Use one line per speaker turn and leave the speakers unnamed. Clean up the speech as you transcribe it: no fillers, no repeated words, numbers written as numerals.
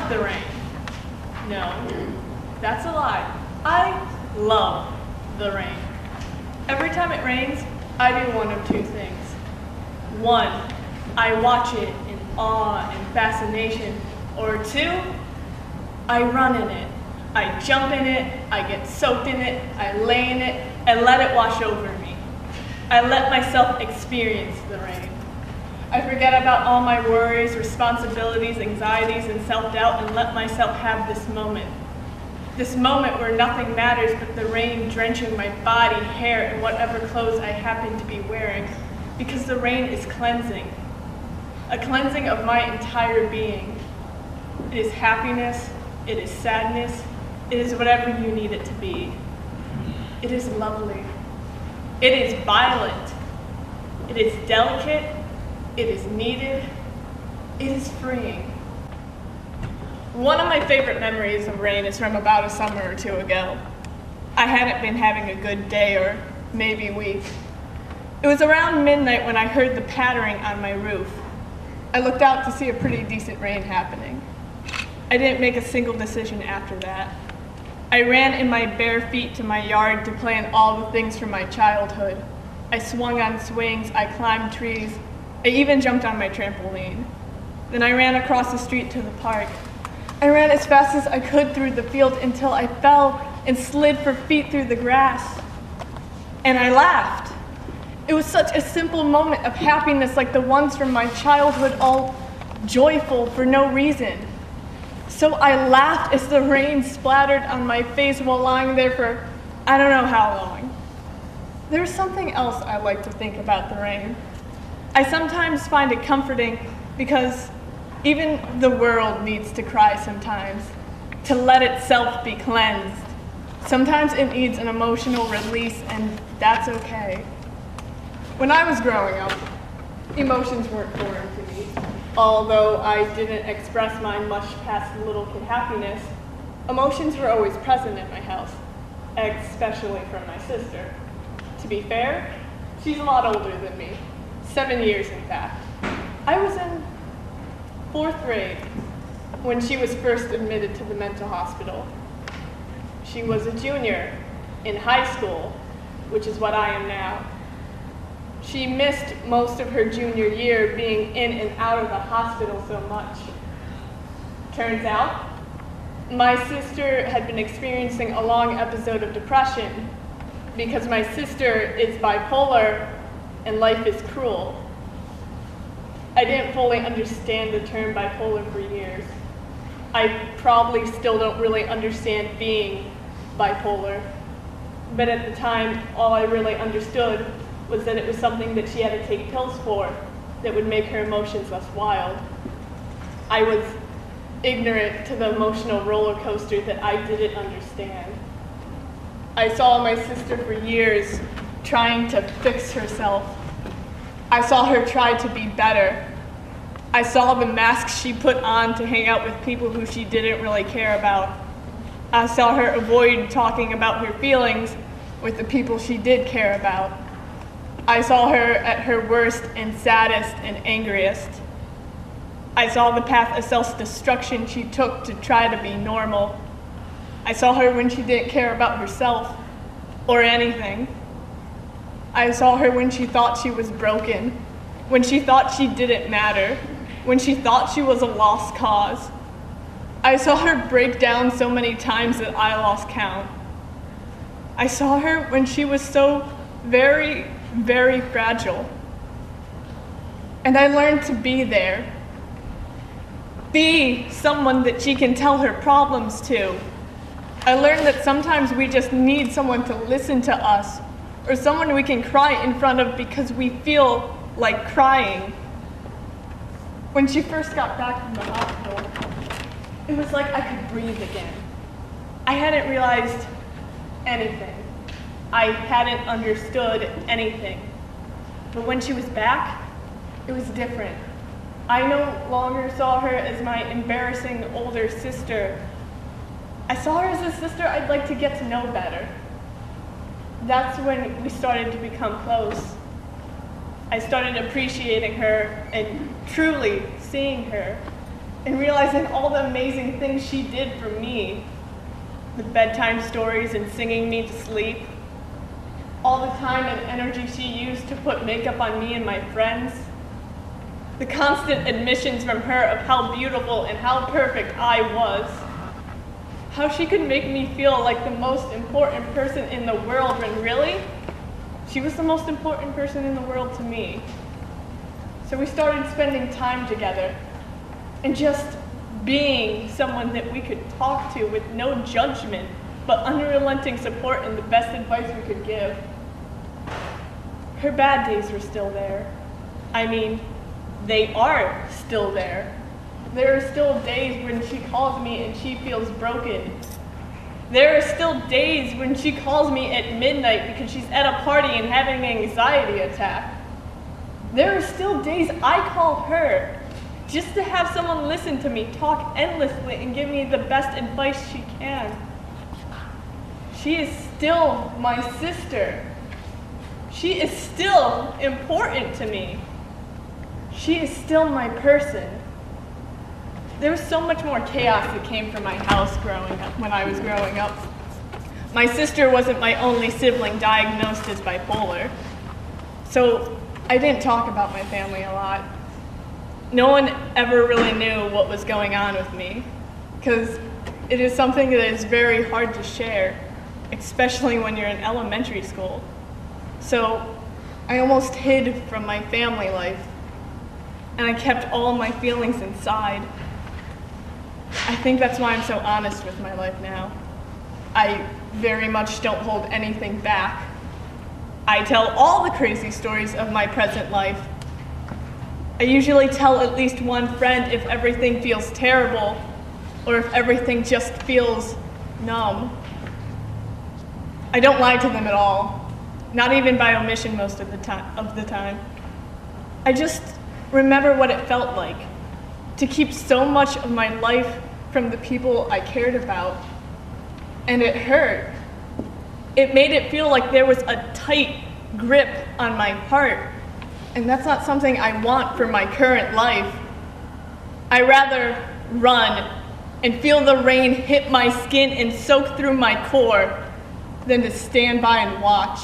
the rain. No, that's a lie. I love the rain. Every time it rains, I do one of two things. One, I watch it in awe and fascination. Or two, I run in it. I jump in it, I get soaked in it, I lay in it, and let it wash over me. I let myself experience the rain. I forget about all my worries, responsibilities, anxieties, and self-doubt and let myself have this moment. This moment where nothing matters but the rain drenching my body, hair, and whatever clothes I happen to be wearing, because the rain is cleansing. A cleansing of my entire being. It is happiness, it is sadness, it is whatever you need it to be. It is lovely. It is violent. It is delicate. It is needed. It is freeing. One of my favorite memories of rain is from about a summer or two ago. I hadn't been having a good day or maybe week. It was around midnight when I heard the pattering on my roof. I looked out to see a pretty decent rain happening. I didn't make a single decision after that. I ran in my bare feet to my yard to play in all the things from my childhood. I swung on swings, I climbed trees, I even jumped on my trampoline. Then I ran across the street to the park. I ran as fast as I could through the field until I fell and slid for feet through the grass. And I laughed. It was such a simple moment of happiness like the ones from my childhood, all joyful for no reason. So I laughed as the rain splattered on my face while lying there for I don't know how long. There's something else I like to think about the rain. I sometimes find it comforting because even the world needs to cry sometimes, to let itself be cleansed. Sometimes it needs an emotional release, and that's okay. When I was growing up, emotions weren't foreign to me. Although I didn't express mine much past little kid happiness, emotions were always present in my house, especially from my sister. To be fair, she's a lot older than me, 7 years in fact. I was in 4th grade when she was first admitted to the mental hospital. She was a junior in high school, which is what I am now. She missed most of her junior year being in and out of the hospital so much. Turns out, my sister had been experiencing a long episode of depression because my sister is bipolar and life is cruel. I didn't fully understand the term bipolar for years. I probably still don't really understand being bipolar, but at the time, all I really understood was that it was something that she had to take pills for that would make her emotions less wild. I was ignorant to the emotional roller coaster that I didn't understand. I saw my sister for years trying to fix herself. I saw her try to be better. I saw the masks she put on to hang out with people who she didn't really care about. I saw her avoid talking about her feelings with the people she did care about. I saw her at her worst and saddest and angriest. I saw the path of self-destruction she took to try to be normal. I saw her when she didn't care about herself or anything. I saw her when she thought she was broken, when she thought she didn't matter, when she thought she was a lost cause. I saw her break down so many times that I lost count. I saw her when she was so very, very fragile. And I learned to be there. Be someone that she can tell her problems to. I learned that sometimes we just need someone to listen to us, or someone we can cry in front of because we feel like crying. When she first got back from the hospital, it was like I could breathe again. I hadn't realized anything. I hadn't understood anything. But when she was back, it was different. I no longer saw her as my embarrassing older sister. I saw her as a sister I'd like to get to know better. That's when we started to become close. I started appreciating her and truly seeing her. and realizing all the amazing things she did for me. The bedtime stories and singing me to sleep. All the time and energy she used to put makeup on me and my friends. The constant admissions from her of how beautiful and how perfect I was. How she could make me feel like the most important person in the world when really, she was the most important person in the world to me. So we started spending time together and just being someone that we could talk to with no judgment, but unrelenting support and the best advice we could give. Her bad days were still there. I mean, they are still there. There are still days when she calls me and she feels broken. There are still days when she calls me at midnight because she's at a party and having an anxiety attack. There are still days I call her just to have someone listen to me talk endlessly and give me the best advice she can. She is still my sister. She is still important to me. She is still my person. There was so much more chaos that came from my house when I was growing up. My sister wasn't my only sibling diagnosed as bipolar, so I didn't talk about my family a lot. No one ever really knew what was going on with me, because it is something that is very hard to share, especially when you're in elementary school. So I almost hid from my family life, and I kept all my feelings inside. I think that's why I'm so honest with my life now. I very much don't hold anything back. I tell all the crazy stories of my present life. I usually tell at least one friend if everything feels terrible or if everything just feels numb. I don't lie to them at all, not even by omission most of the time. I just remember what it felt like to keep so much of my life from the people I cared about, and it hurt. It made it feel like there was a tight grip on my heart, and that's not something I want for my current life. I rather run and feel the rain hit my skin and soak through my core than to stand by and watch.